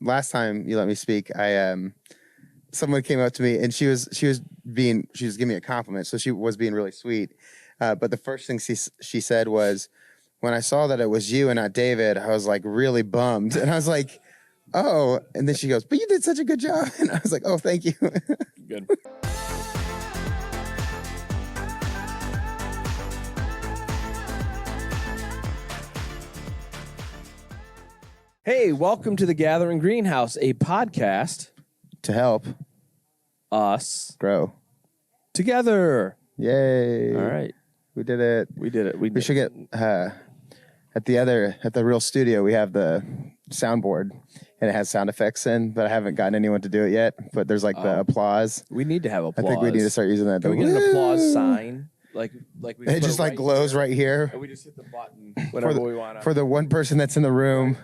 last time you let me speak, someone came up to me and she was giving me a compliment, so she was being really sweet. But the first thing she said was, when I saw that it was you and not David, I was like really bummed, and I was like, oh. And then she goes, but you did such a good job, and I was like, oh, thank you. Good. Hey, welcome to the Gathering Greenhouse, a podcast To help us grow together. Yay. All right. We did it. We should get at the real studio, we have the soundboard and it has sound effects in, but I haven't gotten anyone to do it yet. But there's like the applause. We need to have applause. I think we need to start using that. Can we get an applause sign? Like we it just like glows right here. And we just hit the button whenever we want to. For the one person that's in the room.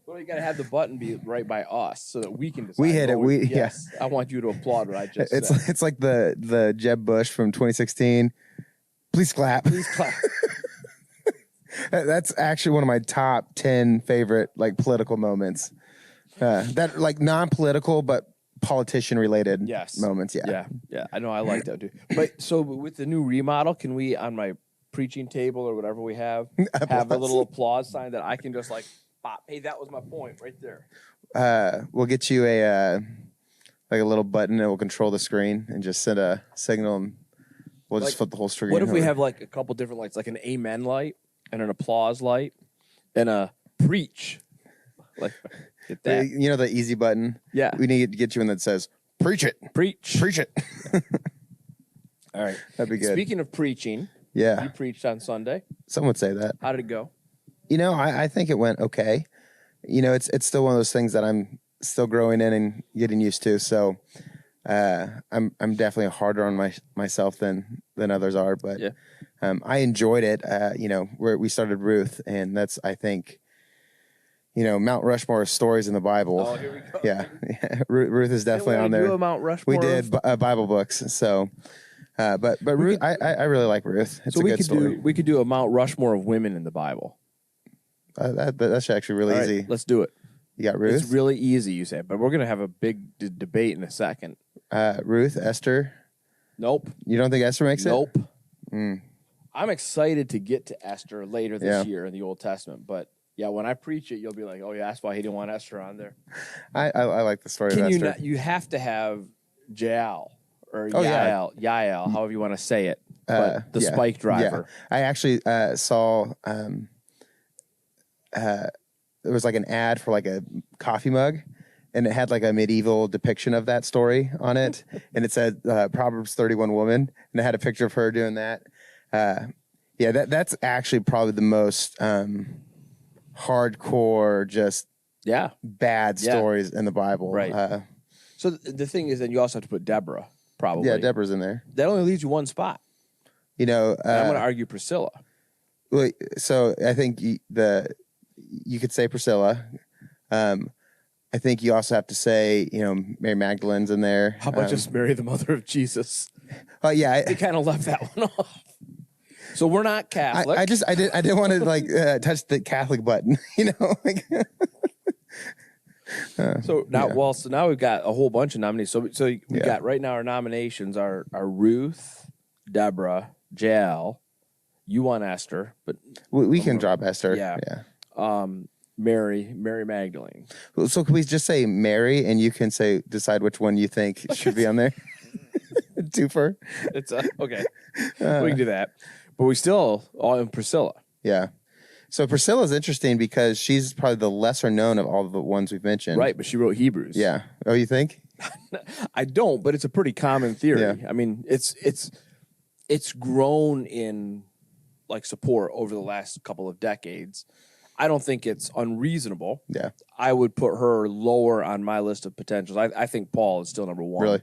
Well, you got to have the button be right by us so that we can decide. We hit it. Yes, I want you to applaud what I just said. It's like the Jeb Bush from 2016. Please clap. Please clap. That's actually one of my top 10 favorite like political moments. That like non-political but politician related moments. Yeah. I know, I like that too. But so with the new remodel, can we on my preaching table or whatever we have a little applause sign that I can just like pop? Hey, that was my point right there. We'll get you a little button that will control the screen and just send a signal, and we'll just flip the whole screen. What if we have like a couple different lights, like an amen light and an applause light and a preach? Like, get that. You know the easy button? Yeah. We need to get you one that says, preach it. Preach. Preach it. All right. That'd be good. Speaking of preaching, you preached on Sunday. Some would say that. How did it go? You know, I think it went okay. You know, it's still one of those things that I'm still growing in and getting used to. So I'm definitely harder on myself than others are. But I enjoyed it. You know, we started Ruth, and that's, I think, you know, Mount Rushmore of stories in the Bible. Oh, here we go. Yeah. Ruth is definitely on there. Do a Mount Rushmore. We did Bible books. So, but Ruth, I really like Ruth. It's a good story. We could do a Mount Rushmore of women in the Bible. That's actually really easy. Let's do it. You got Ruth? It's really easy, you said, but we're going to have a big debate in a second. Ruth, Esther? Nope. You don't think Esther makes it? Nope. I'm excited to get to Esther later this year in the Old Testament, but yeah, when I preach it, you'll be like, oh yeah, that's why he didn't want Esther on there. I like the story of Esther. You have to have Jael or Yael, however you want to say it, but the spike driver. Yeah. I actually saw there was like an ad for like a coffee mug, and it had like a medieval depiction of that story on it, and it said Proverbs 31 woman, and it had a picture of her doing that. That's actually probably the most hardcore, just bad stories in the Bible. Right. So the thing is, then you also have to put Deborah, probably. Yeah, Deborah's in there. That only leaves you one spot. You know, I'm going to argue Priscilla. So I think you could say Priscilla. I think you also have to say, you know, Mary Magdalene's in there. How about just Mary, the mother of Jesus? Oh yeah, they kind of left that one off. So we're not Catholic. I didn't want to like touch the Catholic button, you know. So now we've got a whole bunch of nominees. So we got right now our nominations are Ruth, Deborah, Jael. You want Esther, but we can drop Esther. Yeah. Mary Magdalene. So can we just say Mary, and you can decide which one you think should be on there? Twofer. It's okay. We can do that, but we still all in Priscilla. Yeah. So Priscilla's interesting because she's probably the lesser known of all the ones we've mentioned. Right, but she wrote Hebrews. Yeah. Oh, you think? I don't, but it's a pretty common theory. Yeah. I mean, it's grown in like support over the last couple of decades. I don't think it's unreasonable. Yeah. I would put her lower on my list of potentials. I think Paul is still number one. Really?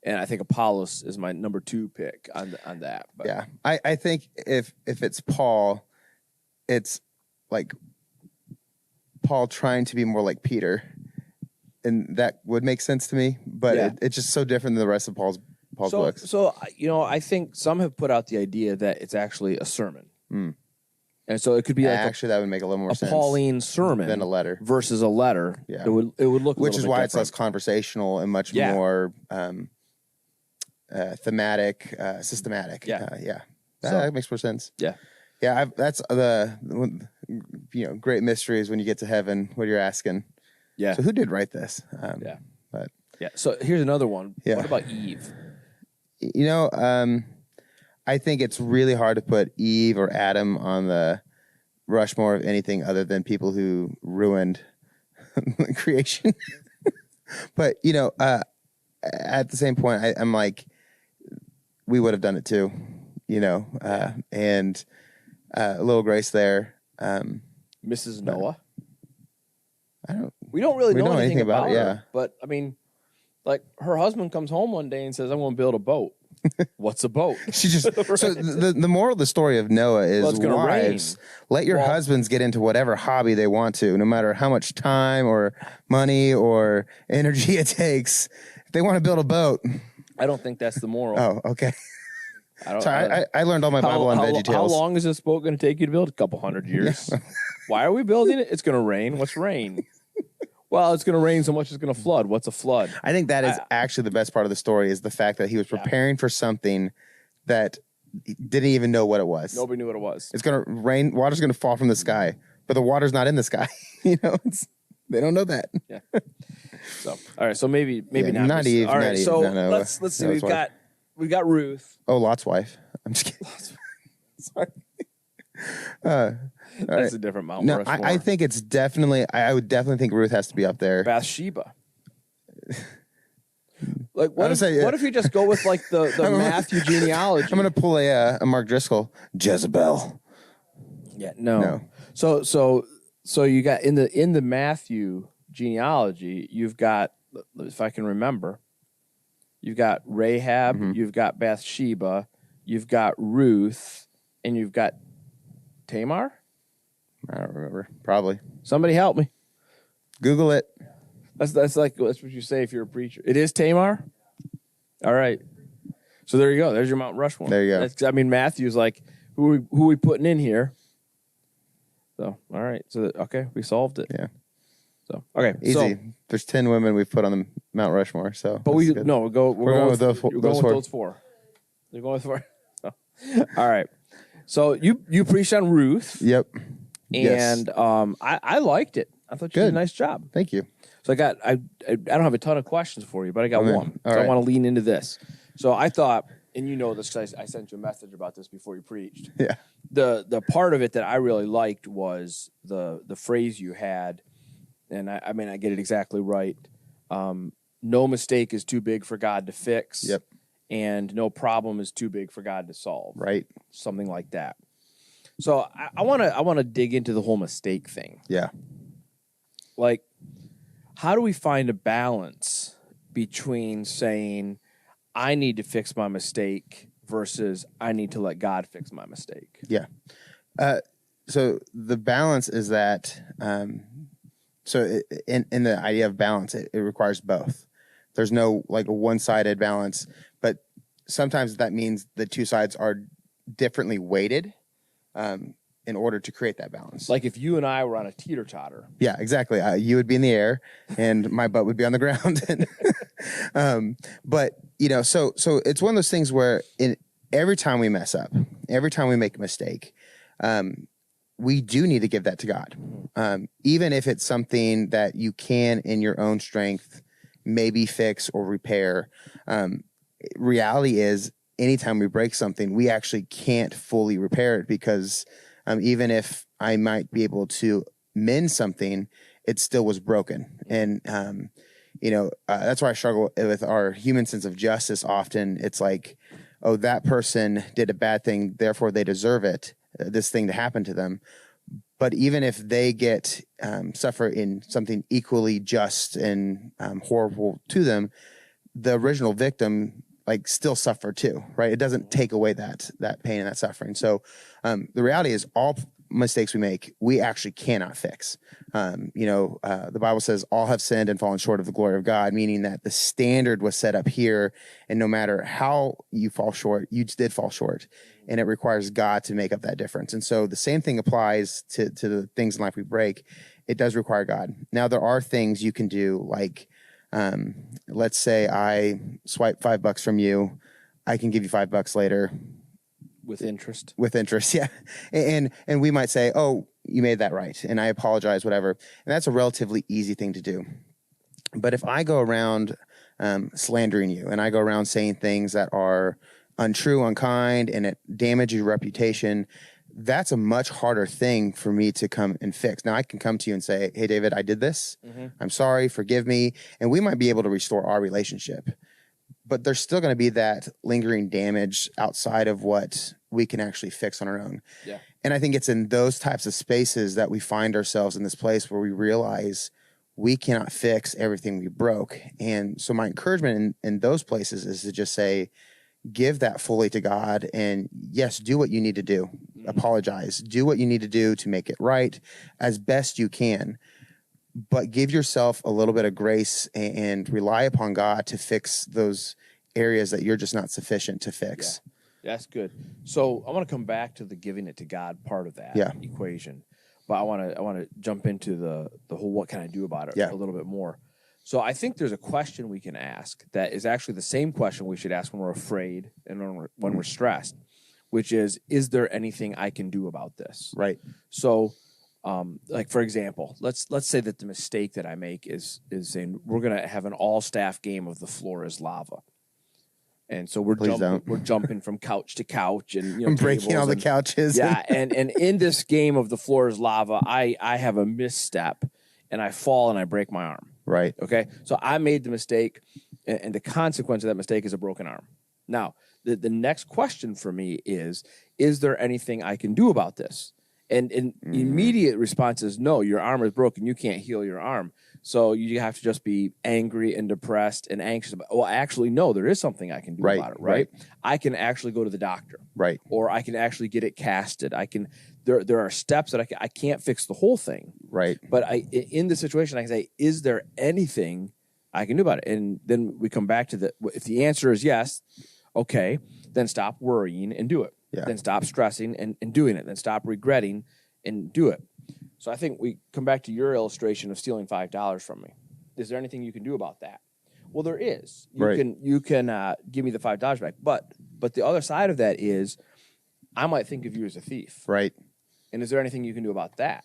And I think Apollos is my number 2 pick on that. But. Yeah. I think if it's Paul, it's like Paul trying to be more like Peter. And that would make sense to me. But it's just so different than the rest of Paul's books. So, you know, I think some have put out the idea that it's actually a sermon. And so it could be like actually that would make a little more sense. Pauline sermon than a letter versus a letter. Yeah, it would look, which is why it's less different. conversational and much more thematic, systematic. Yeah. That makes more sense. Yeah. Yeah, that's the great mystery is when you get to heaven, what you're asking. Yeah. So who did write this? But so here's another one. Yeah. What about Eve? I think it's really hard to put Eve or Adam on the Rushmore of anything other than people who ruined creation. But at the same point, I'm like, we would have done it too, and a little grace there. Mrs. Noah. We don't really know anything about her. Yeah. But I mean, like her husband comes home one day and says, "I'm going to build a boat." What's a boat? She just so the moral of the story of Noah is wives, let your husbands get into whatever hobby they want to, no matter how much time or money or energy it takes. If they want to build a boat, I don't think that's the moral. Oh, okay. I learned all my Bible on VeggieTales. How long is this boat going to take you to build? A couple hundred years. Yeah. Why are we building it? It's going to rain. What's rain? Well, it's going to rain so much it's going to flood. What's a flood? I think that is actually the best part of the story is the fact that he was preparing for something that he didn't even know what it was. Nobody knew what it was. It's going to rain. Water's going to fall from the sky, but the water's not in the sky. They don't know that. Yeah. So, all right. So maybe not Eve. All right. Eve, so no, let's see. We've got Ruth. Oh, Lot's wife. I'm just kidding. Sorry. That's a different Mount No, Rushmore. I think it's definitely. I would definitely think Ruth has to be up there. Bathsheba. Like what if you just go with like the Matthew genealogy? I'm gonna pull a Mark Driscoll. Jezebel. Yeah. No. So you got in the Matthew genealogy, you've got, if I can remember, you've got Rahab, you've got Bathsheba, you've got Ruth, and you've got Tamar. I don't remember. Probably. Somebody help me. Google it. That's what you say if you're a preacher. It is Tamar? All right. So there you go. There's your Mount Rushmore. There you go. Matthew's like, who are we putting in here? So, all right. So, we solved it. Yeah. So, okay. Easy. So, there's 10 women we've put on the Mount Rushmore. So, but we're going with those four. You're going with four. So, all right. So you preached on Ruth. Yep. And I liked it. I thought you did a nice job. Thank you. So I don't have a ton of questions for you, but I got one. All so right. I want to lean into this. So I thought, and you know this because I sent you a message about this before you preached. Yeah. The part of it that I really liked was the phrase you had, and I mean I get it exactly right. No mistake is too big for God to fix. Yep. And no problem is too big for God to solve. Right. Something like that. So I want to dig into the whole mistake thing. Yeah. Like, how do we find a balance between saying I need to fix my mistake versus I need to let God fix my mistake? Yeah. So the balance is that, so in the idea of balance, it requires both. There's no like a one-sided balance, but sometimes that means the two sides are differently weighted in order to create that balance. Like if you and I were on a teeter-totter. Yeah, exactly. You would be in the air and my butt would be on the ground. But, so it's one of those things where every time we mess up, every time we make a mistake, we do need to give that to God. Even if it's something that you can in your own strength maybe fix or repair. Reality is anytime we break something, we actually can't fully repair it because even if I might be able to mend something, it still was broken. And, that's why I struggle with our human sense of justice. Often it's like, oh, that person did a bad thing, therefore they deserve it, this thing to happen to them. But even if they get suffer in something equally just and horrible to them, the original victim still suffer too, right? It doesn't take away that pain and that suffering. So the reality is all mistakes we make, we actually cannot fix. The Bible says all have sinned and fallen short of the glory of God, meaning that the standard was set up here, and no matter how you fall short, you did fall short. and it requires God to make up that difference. And so the same thing applies to the things in life we break. It does require God. Now, there are things you can do, like, let's say I swipe $5 from you. I can give you $5 later. With interest. Yeah. And we might say, oh, you made that right, and I apologize, whatever. And that's a relatively easy thing to do. But if I go around slandering you, and I go around saying things that are untrue, unkind, and it damages your reputation, that's a much harder thing for me to come and fix. Now, I can come to you and say, hey, David, I did this. I'm sorry, forgive me. And we might be able to restore our relationship. But there's still going to be that lingering damage outside of what we can actually fix on our own. Yeah. And I think it's in those types of spaces that we find ourselves in this place where we realize we cannot fix everything we broke. And so my encouragement in those places is to just say, give that fully to God, and yes, do what you need to do. Apologize. Do what you need to do to make it right as best you can. But give yourself a little bit of grace and rely upon God to fix those areas that you're just not sufficient to fix. Yeah, that's good. So I want to come back to the giving it to God part of that equation. But I want to jump into the whole what can I do about it a little bit more. So I think there's a question we can ask that is actually the same question we should ask when we're afraid and when we're stressed, which is there anything I can do about this? Right. So, like for example, let's say that the mistake that I make is saying we're going to have an all-staff game of the floor is lava. And so we're jumping from couch to couch and I'm breaking all the couches. Yeah, and in this game of the floor is lava, I have a misstep and I fall and I break my arm. Right. Okay. So I made the mistake, and the consequence of that mistake is a broken arm. Now, the next question for me is there anything I can do about this? And immediate response is no, your arm is broken. You can't heal your arm. So you have to just be angry and depressed and anxious about, well, actually, no, there is something I can do about it, right? I can actually go to the doctor. Right. Or I can actually get it casted. There are steps that I can't fix the whole thing. Right. But in the situation, I can say, is there anything I can do about it? And then we come back to if the answer is yes, okay, then stop worrying and do it. Yeah. Then stop stressing and doing it. Then stop regretting and do it. So I think we come back to your illustration of stealing $5 from me. Is there anything you can do about that? Well, there is. You can give me the $5 back. But the other side of that is I might think of you as a thief. Right. And is there anything you can do about that?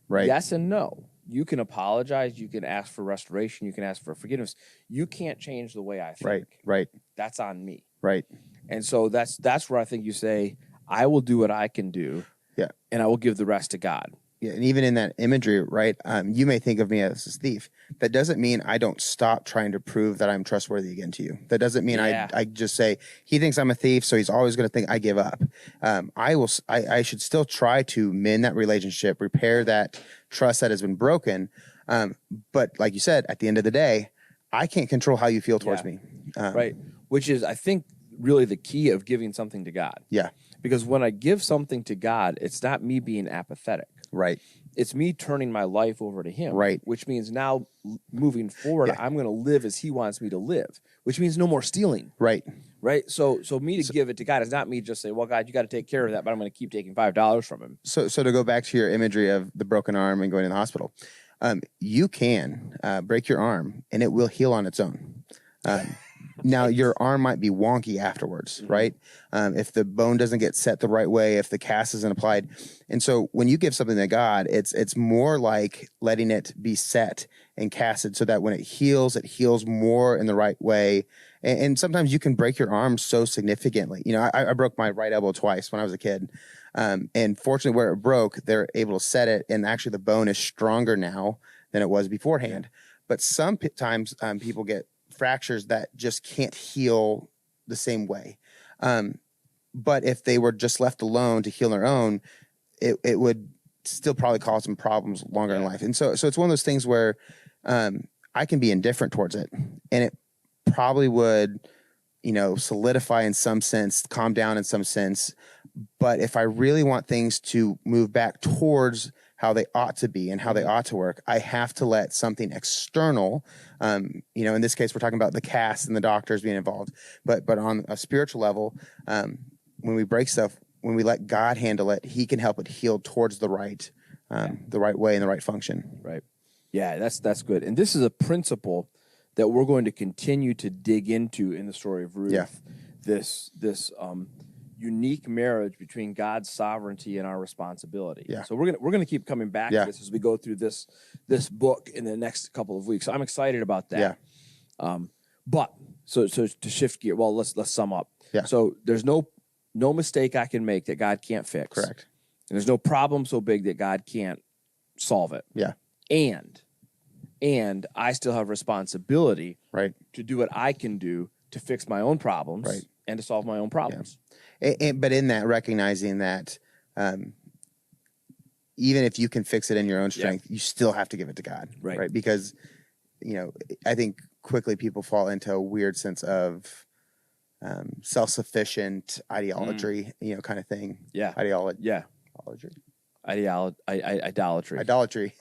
Right. Yes and no. You can apologize. You can ask for restoration. You can ask for forgiveness. You can't change the way I think. Right. Right. That's on me. Right. And so that's where I think you say, I will do what I can do. Yeah. And I will give the rest to God. Yeah. And even in that imagery, right, you may think of me as a thief. That doesn't mean I don't stop trying to prove that I'm trustworthy again to you. That doesn't mean I just say, he thinks I'm a thief, so he's always going to think I give up. I should still try to mend that relationship, repair that trust that has been broken. But like you said, at the end of the day, I can't control how you feel towards me. Right. Which is, I think, really the key of giving something to God. Yeah. Because when I give something to God, it's not me being apathetic. Right. It's me turning my life over to him. Right. Which means now moving forward, I'm going to live as he wants me to live, which means no more stealing. Right. Right. So me to give it to God is not me just say, well, God, you got to take care of that, but I'm going to keep taking $5 from him. So to go back to your imagery of the broken arm and going to the hospital, you can break your arm and it will heal on its own. Now, your arm might be wonky afterwards, right? If the bone doesn't get set the right way, if the cast isn't applied. And so when you give something to God, it's more like letting it be set and casted so that when it heals more in the right way. And sometimes you can break your arm so significantly. You know, I broke my right elbow twice when I was a kid. And fortunately, where it broke, they're able to set it. And actually, the bone is stronger now than it was beforehand. But sometimes people get fractures that just can't heal the same way. But if they were just left alone to heal their own, it would still probably cause some problems longer in life. And so it's one of those things where I can be indifferent towards it, and it probably would, solidify in some sense, calm down in some sense. But if I really want things to move back towards how they ought to be and how they ought to work, I have to let something external, in this case, we're talking about the cast and the doctors being involved, but on a spiritual level, we break stuff, when we let God handle it, he can help it heal towards the right way and the right function. Right. Yeah, that's good. And this is a principle that we're going to continue to dig into in the story of Ruth. Yeah. This unique marriage between God's sovereignty and our responsibility. Yeah. So we're gonna keep coming back to this as we go through this book in the next couple of weeks. So I'm excited about that. Yeah. But so to shift gear, well, let's sum up. Yeah. So there's no mistake I can make that God can't fix. Correct. And there's no problem so big that God can't solve it. Yeah. And I still have responsibility Right. to do what I can do to fix my own problems Right. and to solve my own problems. But in that, recognizing that even if you can fix it in your own strength, you still have to give it to God. Right. Because, I think quickly people fall into a weird sense of self-sufficient ideology, kind of thing. Yeah. Ideology. Idolatry. Idolatry.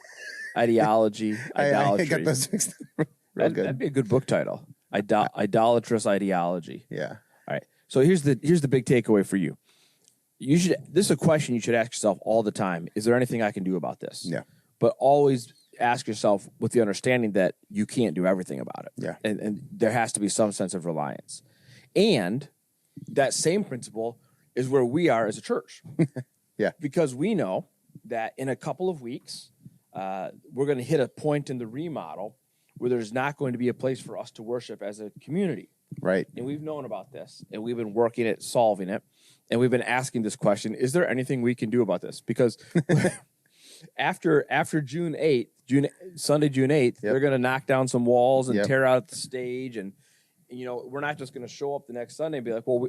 Ideology. I got those mixed up. That'd be a good book title. Idolatrous ideology. Yeah. All right. So here's the big takeaway for you. This is a question you should ask yourself all the time. Is there anything I can do about this? Yeah. But always ask yourself with the understanding that you can't do everything about it. Yeah. And there has to be some sense of reliance. And that same principle is where we are as a church. Yeah. Because we know that in a couple of weeks, we're going to hit a point in the remodel where there's not going to be a place for us to worship as a community. Right. And we've known about this, and we've been working at solving it, and we've been asking this question, is there anything we can do about this? Because after June 8th, Sunday, June 8th, they're going to knock down some walls and tear out the stage, and we're not just going to show up the next Sunday and be like, well,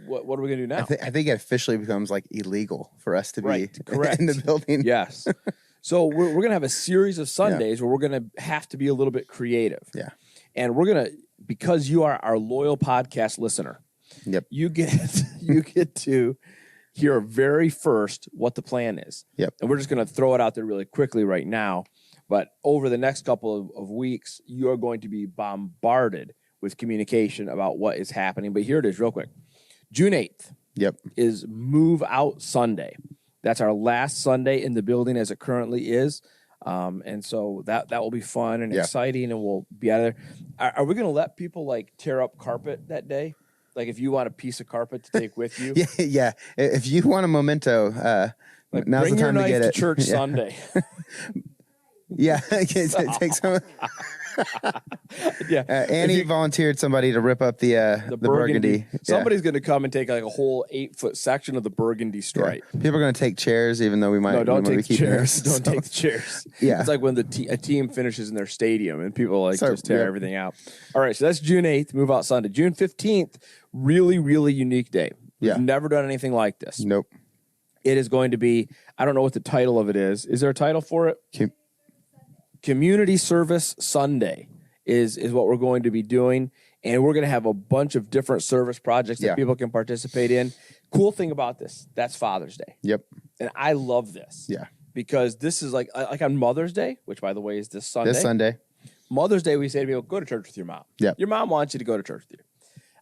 what are we going to do now? I think it officially becomes like illegal for us to be correct. in the building. Yes. So we're going to have a series of Sundays where we're going to have to be a little bit creative. Yeah. And we're going to, because you are our loyal podcast listener, you get to hear very first what the plan is. Yep. And we're just going to throw it out there really quickly right now. But over the next couple of weeks, you are going to be bombarded with communication about what is happening. But here it is real quick. June 8th is Move Out Sunday. That's our last Sunday in the building as it currently is. And so that will be fun and exciting, and we'll be out of there. Are we going to let people like tear up carpet that day? Like if you want a piece of carpet to take with you? Yeah. If you want a memento, now's bring the time your to get knife it. to church Sunday. Yeah. Take some. Annie volunteered somebody to rip up the burgundy. Somebody's going to come and take like a whole 8-foot section of the burgundy stripe. Yeah. People are going to take chairs, even though we might. No, don't take the chairs. Theirs, don't take the chairs. Yeah, it's like when a team finishes in their stadium and people just tear everything out. All right, so that's June 8th, Move Out Sunday. June 15th, really, really unique day. We've never done anything like this. Nope. It is going to be, I don't know what the title of it is. Is there a title for it? Community Service Sunday is what we're going to be doing. And we're going to have a bunch of different service projects that people can participate in. Cool thing about this, that's Father's Day. Yep. And I love this. Yeah. Because this is like on Mother's Day, which, by the way, is this Sunday. This Sunday. Mother's Day, we say to people, go to church with your mom. Yep. Your mom wants you to go to church with you.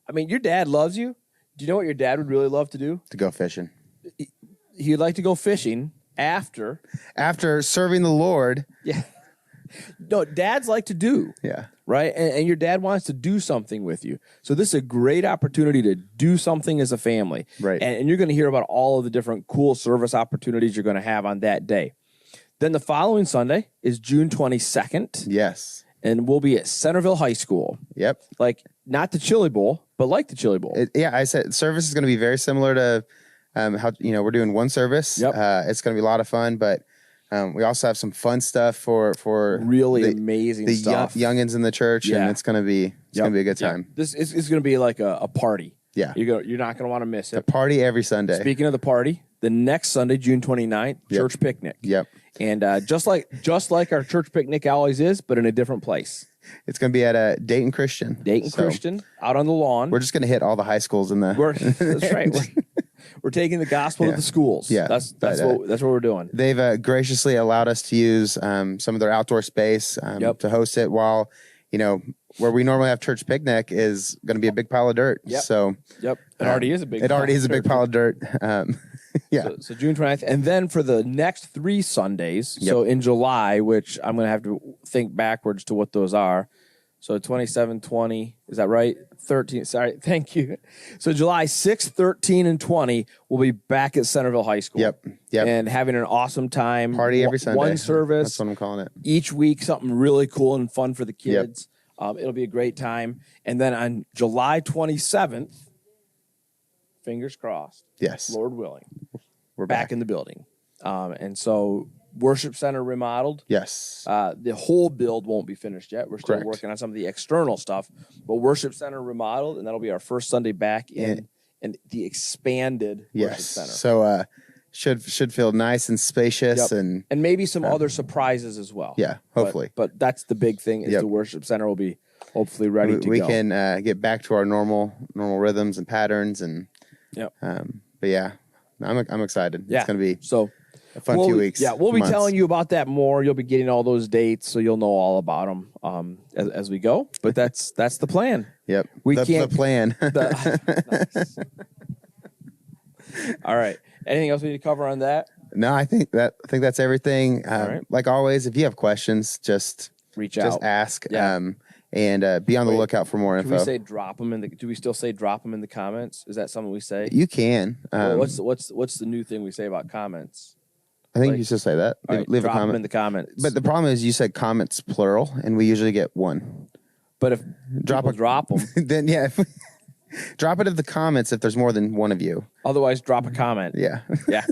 I mean, your dad loves you. Do you know what your dad would really love to do? To go fishing. He'd like to go fishing after serving the Lord. Yeah. No, dads like to do. Yeah. Right? And your dad wants to do something with you. So this is a great opportunity to do something as a family. Right. And you're going to hear about all of the different cool service opportunities you're going to have on that day. Then the following Sunday is June 22nd. Yes. And we'll be at Centerville High School. Yep. Like, not the Chili Bowl, but like the Chili Bowl. I said service is going to be very similar to how we're doing one service. Yep. It's going to be a lot of fun, but we also have some fun stuff for really amazing stuff. Youngins in the church, and it's going to be a good time. This is going to be like a party. Yeah. You're not going to want to miss it. A party every Sunday. Speaking of the party, the next Sunday, June 29th, church picnic. Yep. And just like our church picnic always is, but in a different place. It's going to be at Dayton Christian. Christian, out on the lawn. We're just going to hit all the high schools in the. That's right. We're taking the gospel to the schools. Yeah, that's what we're doing. They've graciously allowed us to use some of their outdoor space to host it while where we normally have church picnic is going to be a big pile of dirt. Yep. So it already is a big. It already is a big pile of dirt. Yeah. So June 29th, and then for the next 3 Sundays. So in July, which I'm going to have to think backwards to what those are. So 27, 20, is that right? 13, sorry, thank you. So July 6th, 13, and 20, we'll be back at Centerville High School. Yep. And having an awesome time. Party every Sunday. One service. That's what I'm calling it. Each week, something really cool and fun for the kids. It'll be a great time. And then on July 27th, fingers crossed. Yes. Lord willing. We're back in the building. And so Worship Center remodeled. Yes. The whole build won't be finished yet. We're still Correct. working on some of the external stuff, but Worship Center remodeled, and that'll be our first Sunday back in the expanded Worship Center. So should feel nice and spacious and maybe some other surprises as well. Yeah, hopefully. But that's the big thing is the Worship Center will be hopefully ready to go. We can get back to our normal rhythms and patterns and but yeah, I'm excited. Yeah. It's going to be so a fun few weeks. Yeah, we'll be months. telling you about that more. You'll be getting all those dates, so you'll know all about them as we go. But that's the plan. Yep. The plan. Nice. All right. Anything else we need to cover on that? No, I think that's everything. right. Like always, if you have questions, just Reach out. Just ask. Yeah. And be on the lookout for more info. Do we say drop them in the? Do we still say drop them in the comments? Is that something we say? You can. What's the new thing we say about comments? I think you should say that. Leave drop a comment them in the comments. But the problem is, you said comments plural, and we usually get one. But if drop them, then drop it in the comments if there's more than one of you. Otherwise, drop a comment. Yeah. Yeah.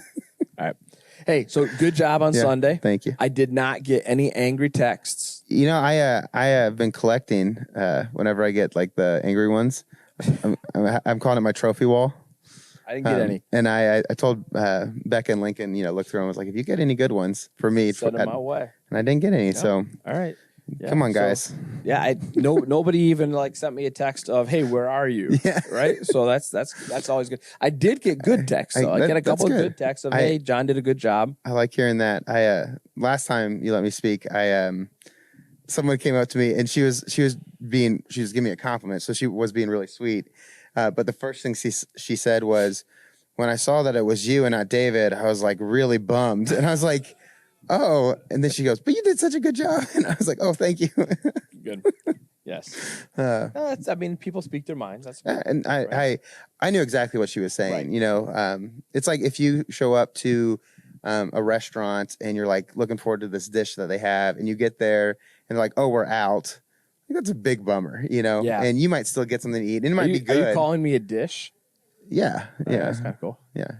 All right. Hey, so good job on Sunday. Thank you. I did not get any angry texts. I have been collecting whenever I get like the angry ones. I'm calling it my trophy wall. I didn't get any. And I told Becca and Lincoln, look through them. I was like, if you get any good ones for me, send them my way. And I didn't get any. So all right. Yeah, come on, guys. So, nobody even sent me a text of, "Hey, where are you?" Yeah. Right. So that's always good. I did get good texts. Though. I get a couple of good texts of, "Hey, John did a good job." I like hearing that. Last time you let me speak, someone came up to me and she was giving me a compliment, so she was being really sweet. But the first thing she said was, when I saw that it was you and not David, I was like really bummed, and I was like, oh, and then she goes, but you did such a good job. And I was like, oh, thank you. Good. Yes. People speak their minds. That's good. And I knew exactly what she was saying. Right. It's like if you show up to a restaurant and you're like looking forward to this dish that they have, and you get there and they're like, oh, we're out. I think that's a big bummer, Yeah. And you might still get something to eat. And it might be good. Are you calling me a dish? Yeah. Yeah. That's kind of cool. Yeah.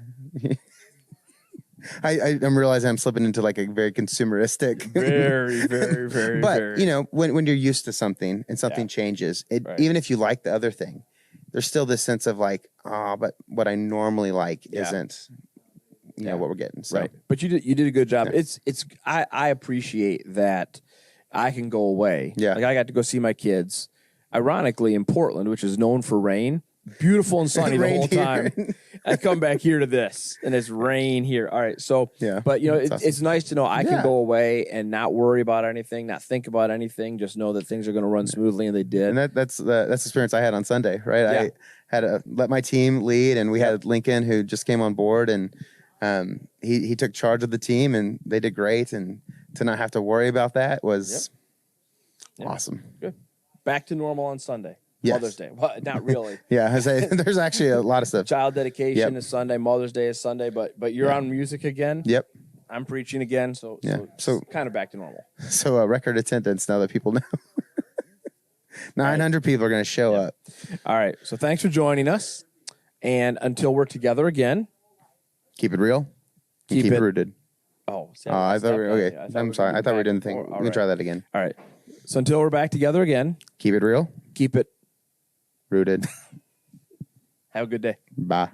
I'm realizing I'm slipping into like a very consumeristic. Very, very, very, but, very. when you're used to something and something changes, even if you like the other thing, there's still this sense of like, but what I normally like isn't, what we're getting. So. Right. But you did a good job. Yeah. I appreciate that I can go away. Yeah. Like I got to go see my kids, ironically in Portland, which is known for rain. Beautiful and sunny the whole time. I come back here to this, and it's rain here. All right, so but it's nice to know I can go away and not worry about anything, not think about anything, just know that things are going to run smoothly, and they did. And that's the experience I had on Sunday, right? Yeah. I had to let my team lead, and we had Lincoln who just came on board, and he took charge of the team, and they did great, and to not have to worry about that was awesome. Good. Back to normal on Sunday. Yes. Mother's Day. Well, not really. There's actually a lot of stuff. Child dedication is Sunday. Mother's Day is Sunday. But you're on music again. Yep. I'm preaching again. So kind of back to normal. So record attendance now that people know. 900 people are going to show up. All right. So thanks for joining us. And until we're together again. Keep it real. Keep it rooted. Oh. I thought okay. I'm sorry. I thought we were doing the thing. We can try that again. All right. So until we're back together again. Keep it real. Keep it rooted. Have a good day. Bye.